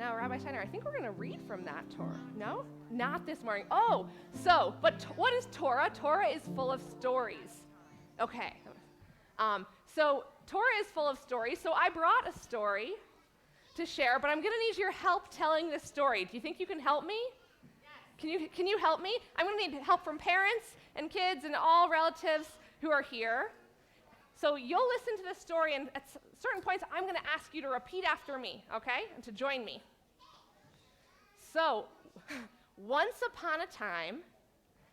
Now, Rabbi Steiner, I think we're going to read from that Torah. No? Not this morning. What is Torah? Torah is full of stories. Okay. So Torah is full of stories. So I brought a story to share, but I'm going to need your help telling this story. Do you think you can help me? Yes. Can you help me? I'm going to need help from parents and kids and all relatives who are here. So you'll listen to the story, and at certain points, I'm going to ask you to repeat after me, okay? And to join me. So, once upon a time,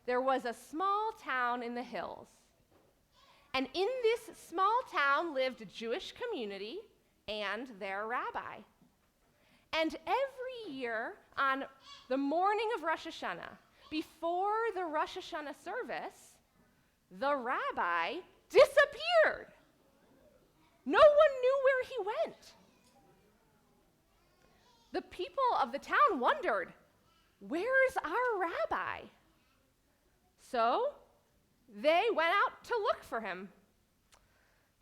there was a small town in the hills. And in this small town lived a Jewish community and their rabbi. And every year, on the morning of Rosh Hashanah, before the Rosh Hashanah service, the rabbi disappeared. No one knew where he went. The people of the town wondered, where's our rabbi? So they went out to look for him.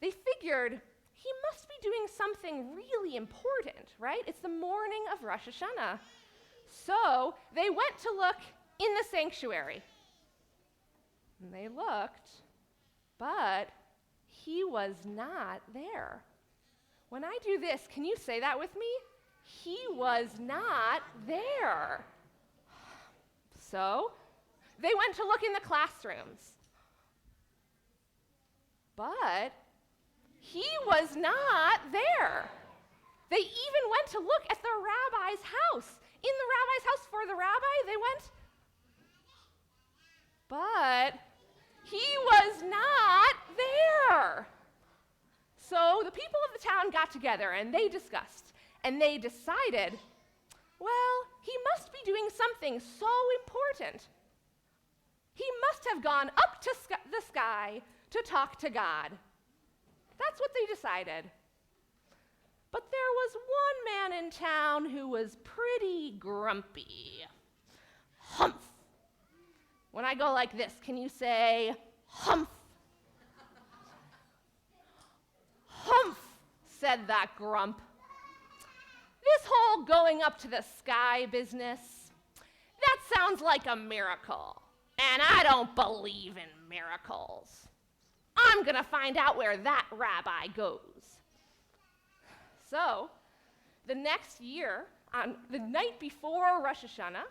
They figured he must be doing something really important, right? It's the morning of Rosh Hashanah. So they went to look in the sanctuary. And they looked, but he was not there. When I do this, can you say that with me? He was not there. So they went to look in the classrooms. But he was not there. They even went to look at the rabbi's house. In the rabbi's house for the rabbi, they went. But he was not there. So the people of the town got together and they discussed. And they decided, well, he must be doing something so important. He must have gone up to the sky to talk to God. That's what they decided. But there was one man in town who was pretty grumpy. Humph. When I go like this, can you say humph? Humph, said that grump. This whole going up to the sky business, that sounds like a miracle. And I don't believe in miracles. I'm going to find out where that rabbi goes. So, the next year, on the night before Rosh Hashanah,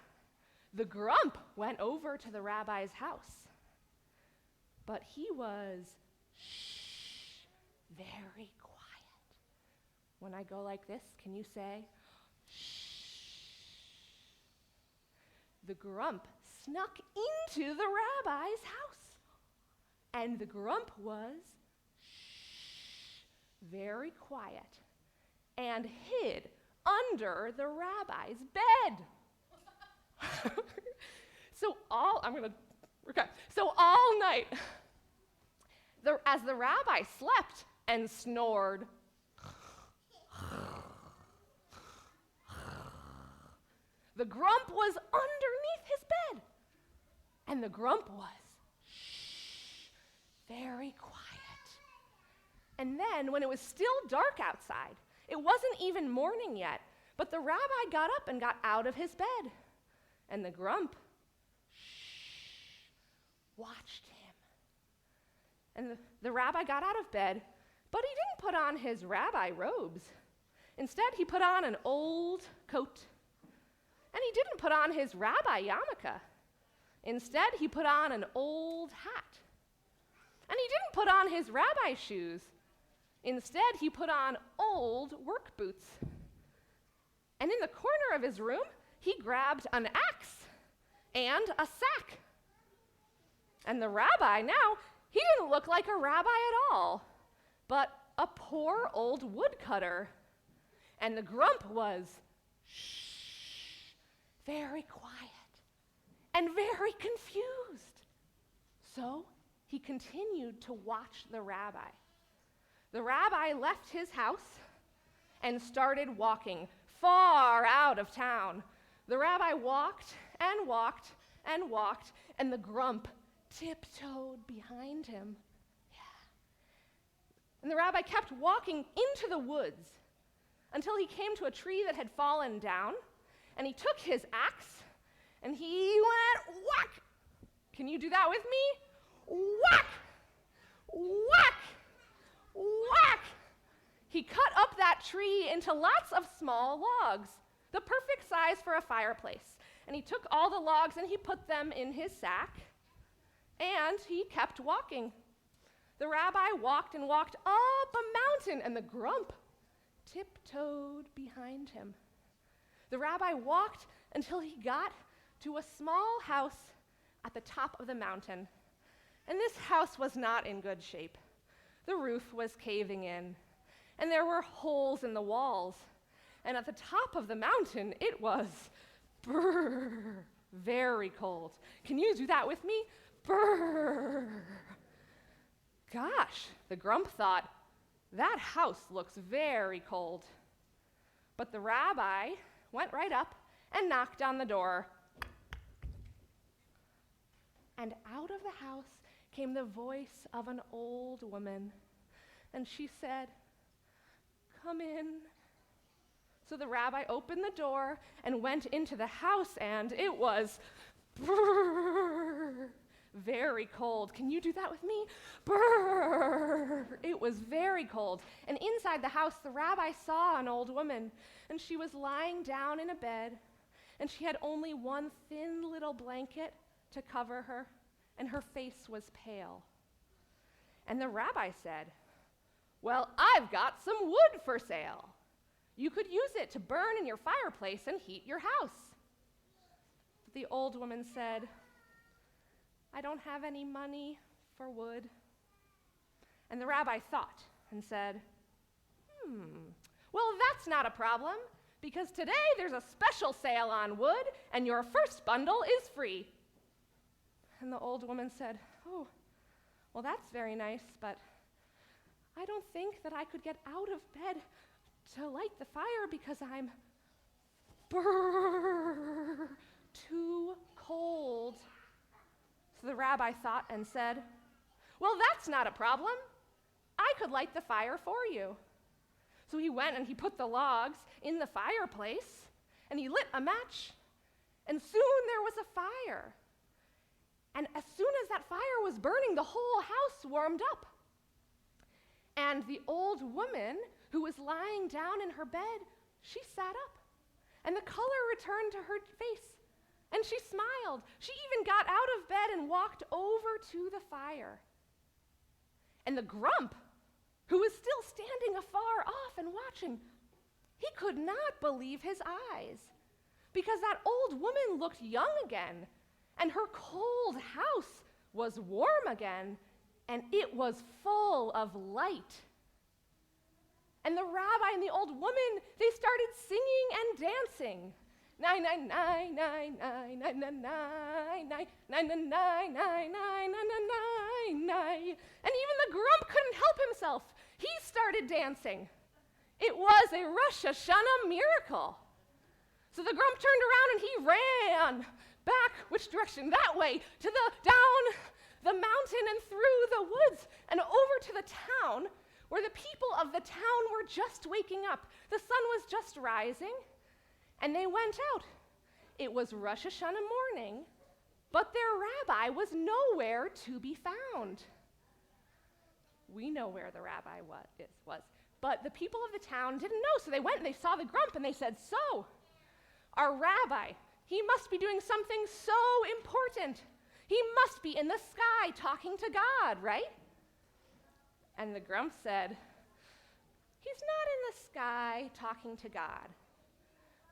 the grump went over to the rabbi's house. But he was very quiet. When I go like this, can you say, shh? The grump snuck into the rabbi's house. And the grump was very quiet and hid under the rabbi's bed. So all night, as the rabbi slept and snored, the grump was underneath his bed. And the grump was very quiet. And then, when it was still dark outside, it wasn't even morning yet, but the rabbi got up and got out of his bed. And the grump watched him. And the rabbi got out of bed, but he didn't put on his rabbi robes. Instead, he put on an old coat. And he didn't put on his rabbi yarmulke. Instead, he put on an old hat. And he didn't put on his rabbi shoes. Instead, he put on old work boots. And in the corner of his room, he grabbed an axe and a sack. And the rabbi now, he didn't look like a rabbi at all, but a poor old woodcutter. And the grump was very quiet and very confused. So he continued to watch the rabbi. The rabbi left his house and started walking far out of town. The rabbi walked and walked and walked, and the grump tiptoed behind him. Yeah. And the rabbi kept walking into the woods. until he came to a tree that had fallen down, and he took his axe, and he went whack. Can you do that with me? Whack! Whack! Whack! He cut up that tree into lots of small logs, the perfect size for a fireplace. And he took all the logs and he put them in his sack, and he kept walking. The rabbi walked and walked up a mountain, and the grump tiptoed behind him. The rabbi walked until he got to a small house at the top of the mountain. And this house was not in good shape. The roof was caving in, and there were holes in the walls. And at the top of the mountain, it was very cold. Can you do that with me? Gosh, the grump thought, that house looks very cold. But the rabbi went right up and knocked on the door. And out of the house came the voice of an old woman. And she said, "Come in." So the rabbi opened the door and went into the house, and it was very cold. Can you do that with me? It was very cold. And inside the house, the rabbi saw an old woman, and she was lying down in a bed, and she had only one thin little blanket to cover her, and her face was pale. And the rabbi said, "Well, I've got some wood for sale. You could use it to burn in your fireplace and heat your house." But the old woman said, "I don't have any money for wood." And the rabbi thought and said, "Well, that's not a problem, because today there's a special sale on wood, and your first bundle is free." And the old woman said, "Oh, well, that's very nice, but I don't think that I could get out of bed to light the fire because I'm too cold." So the rabbi thought and said, "Well, that's not a problem. I could light the fire for you." So he went and he put the logs in the fireplace, and he lit a match, and soon there was a fire. And as soon as that fire was burning, the whole house warmed up. And the old woman who was lying down in her bed, she sat up, and the color returned to her face, and she smiled. She even got out of bed and walked over to the fire. And the grump, who was still standing afar off and watching, he could not believe his eyes, because that old woman looked young again, and her cold house was warm again, and it was full of light. And the rabbi and the old woman, they started singing and dancing. Nine, nine, nine, nine, nine, nine, nine, nine, nine, nine, nine, nine, nine, nine, nine, nine. And even the grump couldn't help himself. He started dancing. It was a Rosh Hashanah miracle. So the grump turned around and he ran back, which direction? That way, to down the mountain and through the woods and over to the town, where the people of the town were just waking up. The sun was just rising, and they went out. It was Rosh Hashanah morning, but their rabbi was nowhere to be found. We know where the rabbi was, but the people of the town didn't know, so they went and they saw the grump, and they said, "So, our rabbi, he must be doing something so important. He must be in the sky talking to God, right?" And the grump said, "He's not in the sky talking to God,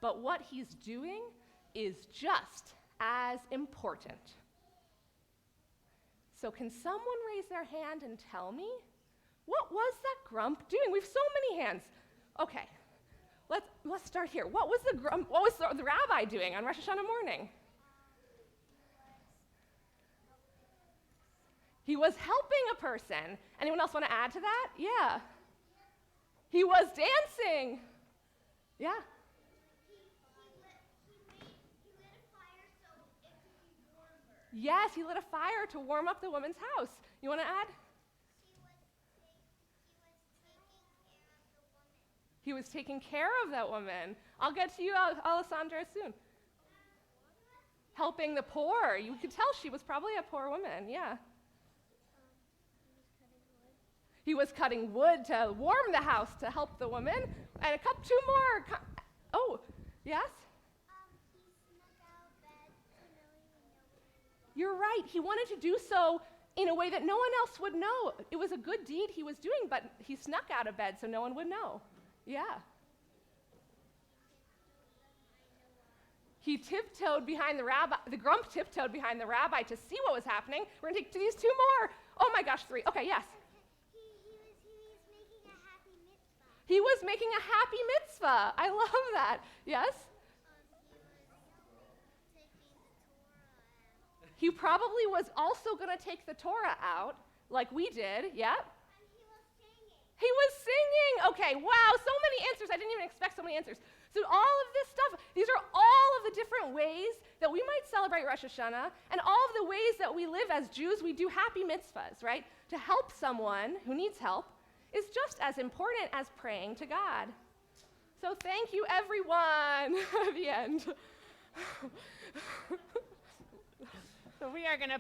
but what he's doing is just as important." So can someone raise their hand and tell me, what was that grump doing? We have so many hands. Okay, let's start here. What was the rabbi doing on Rosh Hashanah morning? He was helping a person. Anyone else want to add to that? Yeah. He was dancing. Yeah. He lit a fire so it could be warmer. Yes, he lit a fire to warm up the woman's house. You want to add? He was taking care of that woman. I'll get to you, Alessandra, soon. Helping the poor. You could tell she was probably a poor woman, yeah. He was cutting wood to warm the house to help the woman. And two more. Oh, yes? He snuck out of bed to know nobody. You're right. He wanted to do so in a way that no one else would know. It was a good deed he was doing, but he snuck out of bed so no one would know. Yeah. He tiptoed behind the rabbi. The grump tiptoed behind the rabbi to see what was happening. We're going to take these two more. Oh my gosh, 3. Okay, yes. He was making a happy mitzvah. He was making a happy mitzvah. I love that. Yes? He was taking the Torah out. He probably was also going to take the Torah out, like we did. Yep. And he was singing. He was singing. Okay, wow, so many answers. I didn't even expect so many answers. So all of this stuff, these are all of the different ways that we might celebrate Rosh Hashanah, and all of the ways that we live as Jews. We do happy mitzvahs, right? To help someone who needs help is just as important as praying to God. So thank you, everyone. The end. So we are going to